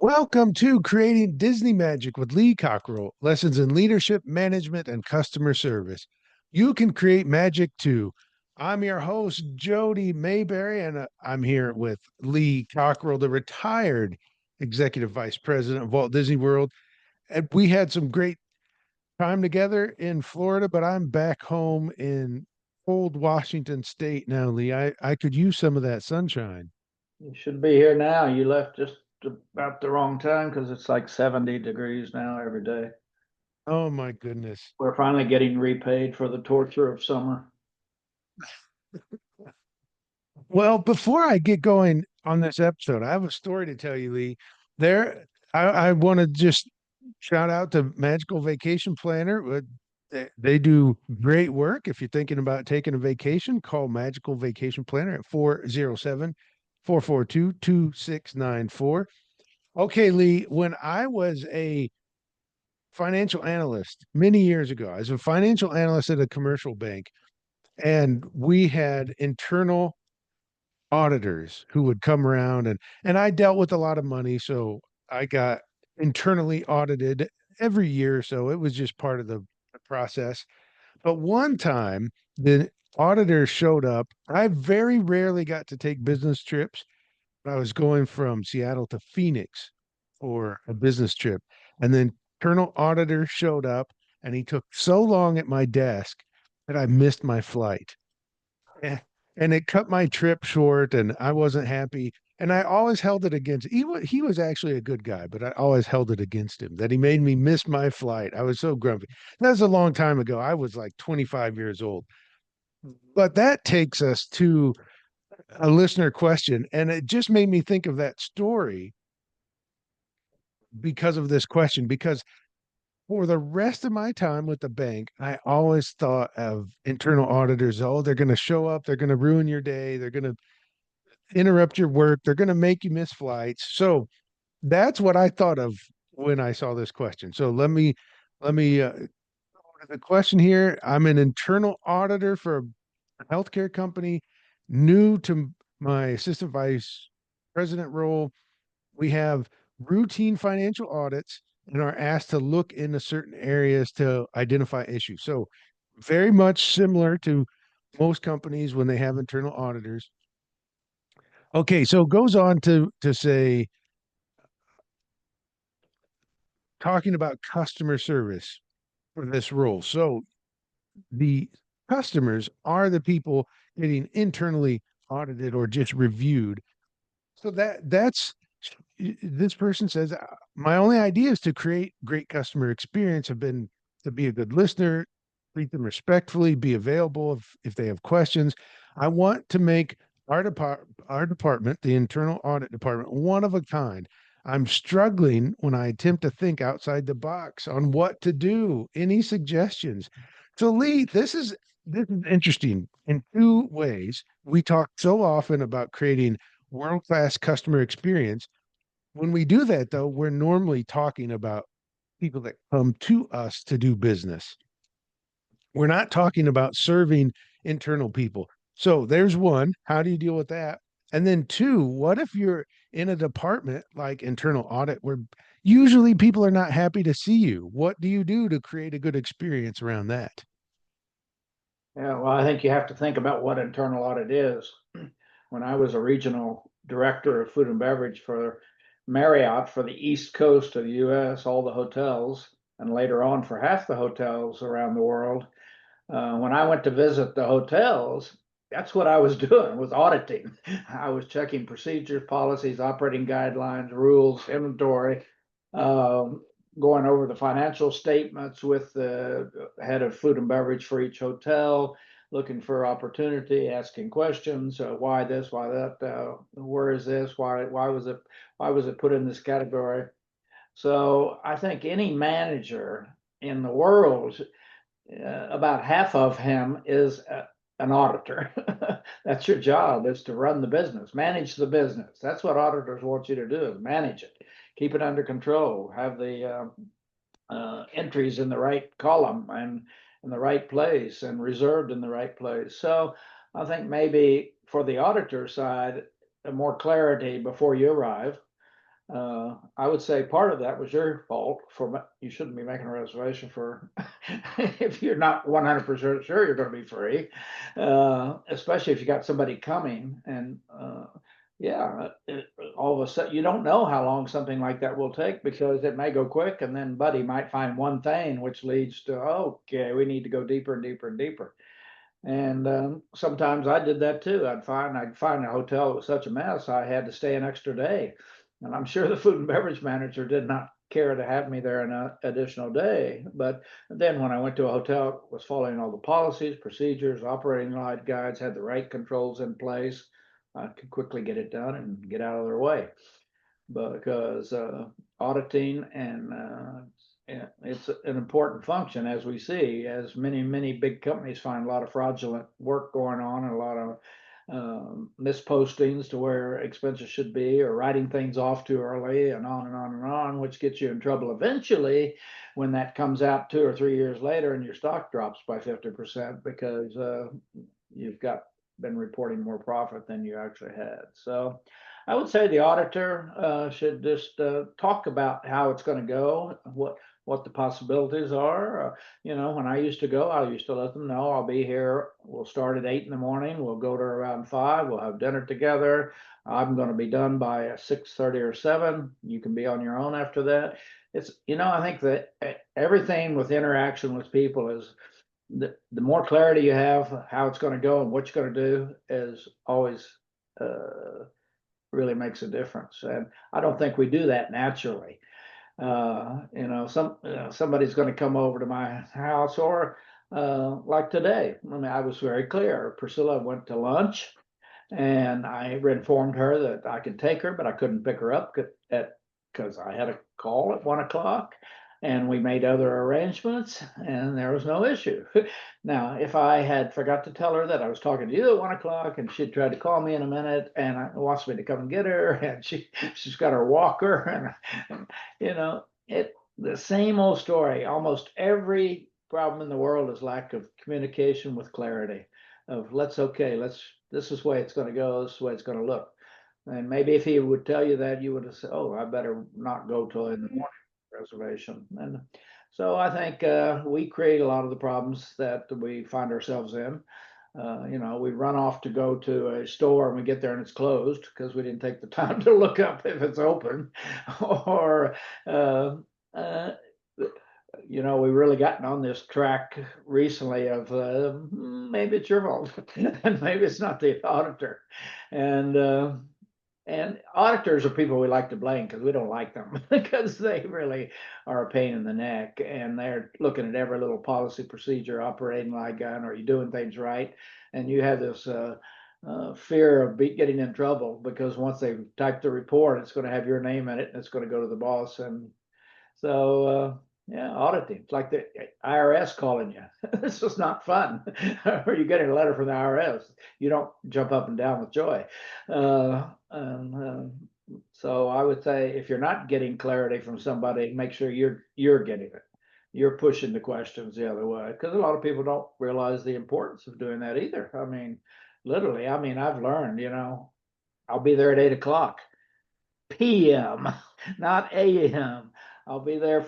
Welcome to Creating Disney Magic with Lee Cockerell, lessons in leadership, management, and customer service. You can create magic too. I'm your host, Jody Mayberry, and I'm here with Lee Cockerell, the retired executive vice president of Walt Disney World. And we had some great time together in Florida, but I'm back home in old Washington State now, Lee. I could use some of that sunshine. You should be here now. You left just about the wrong time because it's like 70 degrees now every day. Oh my goodness. We're finally getting repaid for the torture of summer. Well, before I get going on this episode, I have a story to tell you, Lee. There, I want to just shout out to Magical Vacation Planner. They do great work. If you're thinking about taking a vacation, call Magical Vacation Planner at 407 442 2694. Okay, Lee, when I was a financial analyst many years ago, I was a financial analyst at a commercial bank, and we had internal auditors who would come around and I dealt with a lot of money, so I got internally audited every year, so it was just part of the process. But one time the auditor showed up. I very rarely got to take business trips. I was going from Seattle to Phoenix for a business trip, and then internal auditor showed up, and he took so long at my desk that I missed my flight. Eh, and it cut my trip short, and I wasn't happy. And I always held it against he was actually a good guy, but I always held it against him that he made me miss my flight. I was so grumpy. That was a long time ago. I was like 25 years old. But that takes us to a listener question, and it just made me think of that story because of this question. Because for the rest of my time with the bank, I always thought of internal auditors. Oh, they're going to show up. They're going to ruin your day. They're going to interrupt your work. They're going to make you miss flights. So that's what I thought of when I saw this question. So let me the question here. I'm an internal auditor for a healthcare company, new to my assistant vice president role. We have routine financial audits and are asked to look into certain areas to identify issues. So very much similar to most companies when they have internal auditors. Okay, so it goes on to say, talking about customer service for this role. So the customers are the people getting internally audited or just reviewed. So that's this person says, my only idea is to create great customer experience. Have been to be a good listener, treat them respectfully, be available if they have questions. I want to make our department, the internal audit department, one of a kind. I'm struggling when I attempt to think outside the box on what to do. Any suggestions? So Lee, this is interesting in two ways. We talk so often about creating world-class customer experience. When we do that, though, we're normally talking about people that come to us to do business. We're not talking about serving internal people. So there's one. How do you deal with that? And then two, what if you're in a department like internal audit where usually people are not happy to see you? What do you do to create a good experience around that? Yeah, well, I think you have to think about what internal audit is. When I was a regional director of food and beverage for Marriott for the East Coast of the US, all the hotels, and later on for half the hotels around the world, when I went to visit the hotels, that's what I was doing, was auditing. I was checking procedures, policies, operating guidelines, rules, inventory, um, going over the financial statements with the head of food and beverage for each hotel, looking for opportunity, asking questions, why this, why that, where is this, why was it put in this category? So I think any manager in the world, about half of him is an auditor. That's your job, is to run the business, manage the business. That's what auditors want you to do, is manage it, keep it under control, have the entries in the right column and in the right place and reserved in the right place. So I think maybe for the auditor side, more clarity before you arrive, I would say part of that was your fault you shouldn't be making a reservation for if you're not 100% sure you're going to be free, especially if you got somebody coming and yeah, all of a sudden you don't know how long something like that will take because it may go quick and then Buddy might find one thing which leads to, okay, we need to go deeper and deeper and deeper. And sometimes I did that too. I'd find a hotel that was such a mess, I had to stay an extra day. And I'm sure the food and beverage manager did not care to have me there an additional day. But then when I went to a hotel, was following all the policies, procedures, operating guides, had the right controls in place, I could quickly get it done and get out of their way because auditing and it's an important function as we see, as many big companies find a lot of fraudulent work going on and a lot of mispostings to where expenses should be or writing things off too early and on and on and on, which gets you in trouble eventually when that comes out 2 or 3 years later and your stock drops by 50% because you've been reporting more profit than you actually had. So I would say the auditor should just talk about how it's going to go, what the possibilities are. When I used to go, I used to let them know I'll be here. We'll start at 8 in the morning. We'll go to around 5. We'll have dinner together. I'm going to be done by 6:30 or 7. You can be on your own after that. I think that everything with interaction with people is the more clarity you have how it's going to go and what you're going to do is always really makes a difference. And I don't think we do that naturally. Somebody's going to come over to my house or like today. I mean, I was very clear. Priscilla went to lunch and I informed her that I could take her, but I couldn't pick her up because I had a call at 1 o'clock and we made other arrangements and there was no issue. Now, if I had forgot to tell her that I was talking to you at 1 o'clock and she'd tried to call me in a minute and wants me to come and get her and she's got her walker and it the same old story. Almost every problem in the world is lack of communication with clarity of let's this is the way it's going to go, this is the way it's going to look. And maybe if he would tell you that, you would have said, oh, I better not go till in the morning reservation. And so I think we create a lot of the problems that we find ourselves in. We run off to go to a store and we get there and it's closed because we didn't take the time to look up if it's open. Or we really gotten on this track recently of maybe it's your fault and maybe it's not the auditor. And auditors are people we like to blame because we don't like them because they really are a pain in the neck and they're looking at every little policy, procedure, operating like gun, are you doing things right? And you have this fear of getting in trouble because once they've typed the report, it's going to have your name in it and it's going to go to the boss. And so, yeah, auditing. It's like the IRS calling you. This is not fun. Or you getting a letter from the IRS. You don't jump up and down with joy. So I would say if you're not getting clarity from somebody, make sure you're getting it. You're pushing the questions the other way because a lot of people don't realize the importance of doing that either. I mean, literally, I've learned, I'll be there at 8 o'clock p.m., not a.m. I'll be there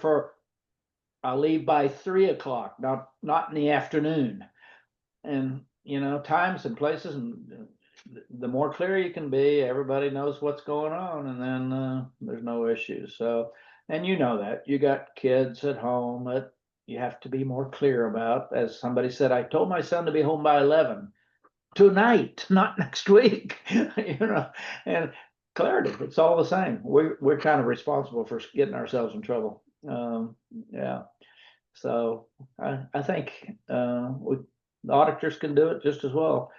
I'll leave by 3 o'clock, not in the afternoon. And times and places, and the more clear you can be, everybody knows what's going on, and then there's no issues. So, and that you got kids at home that you have to be more clear about. As somebody said, I told my son to be home by 11 tonight, not next week. And clarity, it's all the same. We're kind of responsible for getting ourselves in trouble. Yeah. So I think the auditors can do it just as well.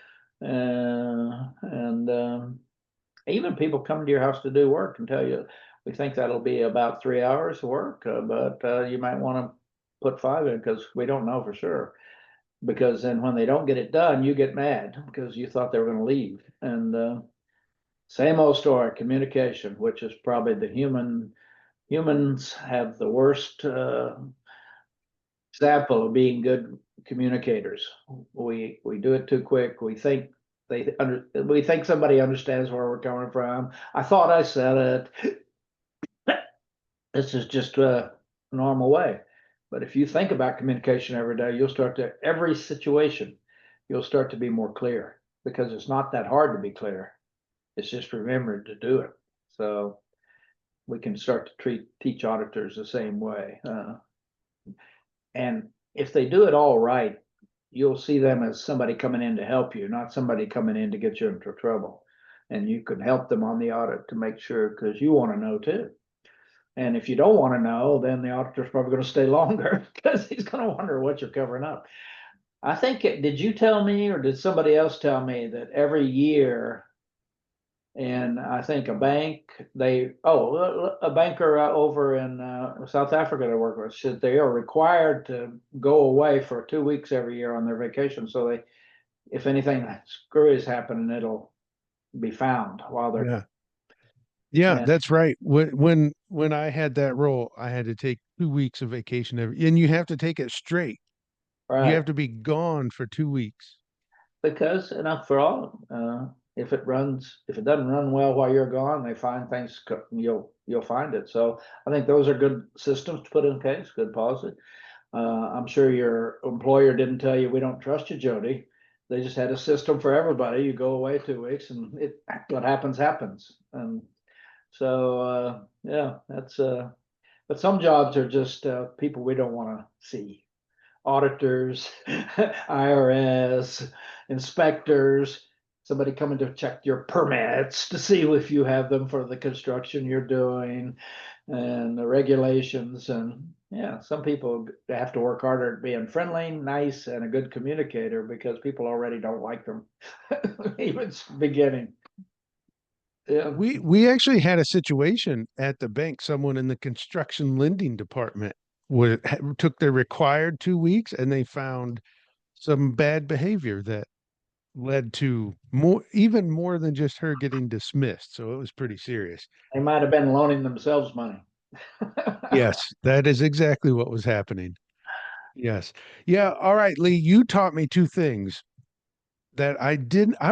And even people come to your house to do work and tell you, we think that'll be about 3 hours of work, but you might want to put 5 in because we don't know for sure. Because then when they don't get it done, you get mad because you thought they were going to leave. And same old story, communication, which is probably humans have the worst example of being good communicators. We do it too quick. We think we think somebody understands where we're coming from. I thought I said it. This is just a normal way. But if you think about communication every day, you'll start to, every situation, you'll start to be more clear because it's not that hard to be clear. It's just remembering to do it. So we can start to teach auditors the same way. And if they do it all right, you'll see them as somebody coming in to help you, not somebody coming in to get you into trouble. And you can help them on the audit to make sure, because you want to know too. And if you don't want to know, then the auditor's probably going to stay longer because he's going to wonder what you're covering up. I think, did you tell me or did somebody else tell me that every year, and I think a bank, a banker over in South Africa that I work with said they are required to go away for 2 weeks every year on their vacation. So they, if anything screwy is happening, it'll be found while they're, Yeah. Yeah, and that's right. When I had that role, I had to take 2 weeks of vacation and you have to take it straight. You right. have to be gone for 2 weeks. Because enough for all. If if it doesn't run well while you're gone, they find things. You'll find it. So I think those are good systems to put in place. Good policy. I'm sure your employer didn't tell you we don't trust you, Jody. They just had a system for everybody. You go away 2 weeks, and what happens happens. And so yeah, that's but some jobs are just people we don't want to see, auditors, IRS, inspectors, somebody coming to check your permits to see if you have them for the construction you're doing and the regulations. And yeah, some people have to work harder at being friendly, nice, and a good communicator because people already don't like them, even beginning. Yeah. We actually had a situation at the bank. Someone in the construction lending department took their required 2 weeks and they found some bad behavior that led to even more than just her getting dismissed. So it was pretty serious. They might have been loaning themselves money. Yes, that is exactly what was happening. Yes. Yeah. All right, Lee, you taught me two things that I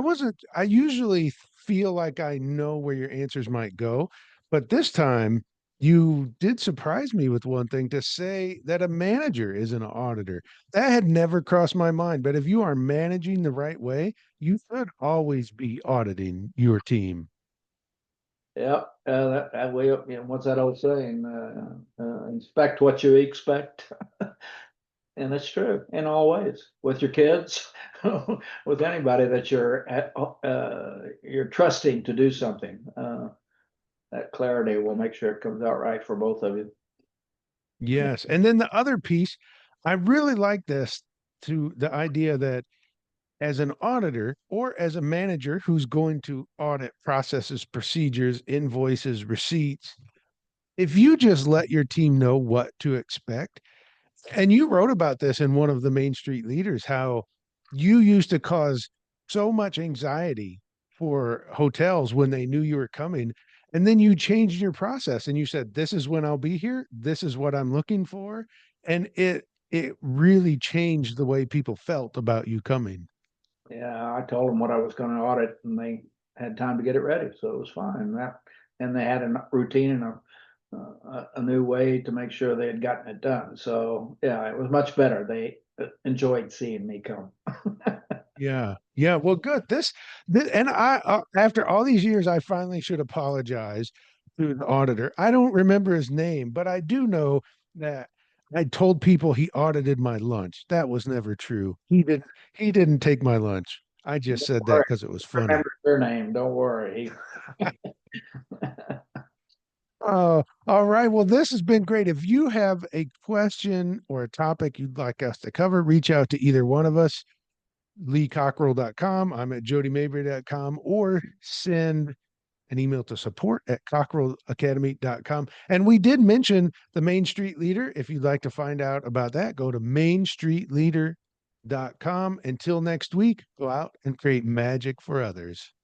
wasn't, I usually feel like I know where your answers might go, but this time you did surprise me with one thing to say that a manager is an auditor. That had never crossed my mind, but if you are managing the right way, you should always be auditing your team. Yep, that way, you know, what's that old saying? Inspect what you expect. And it's true in all ways with your kids, with anybody that you're trusting to do something. That clarity will make sure it comes out right for both of you. Yes. And then the other piece, I really like this to the idea that as an auditor or as a manager who's going to audit processes, procedures, invoices, receipts, if you just let your team know what to expect, and you wrote about this in one of the Main Street Leaders, how you used to cause so much anxiety for hotels when they knew you were coming. And then you changed your process and you said, this is when I'll be here. This is what I'm looking for. And it really changed the way people felt about you coming. Yeah, I told them what I was going to audit, and they had time to get it ready, so it was fine. And they had a routine and a new way to make sure they had gotten it done. So yeah, it was much better. They enjoyed seeing me come. Yeah. Yeah. Well, good. This and after all these years, I finally should apologize to the auditor. I don't remember his name, but I do know that I told people he audited my lunch. That was never true. He didn't take my lunch. I just Don't said that worry, because it was funny. remember your name. Don't worry. All right. Well, this has been great. If you have a question or a topic you'd like us to cover, reach out to either one of us, leecockerell.com. I'm at jodymabry.com, or send an email to support@cockerellacademy.com. And we did mention the Main Street Leader. If you'd like to find out about that, go to mainstreetleader.com. Until next week, go out and create magic for others.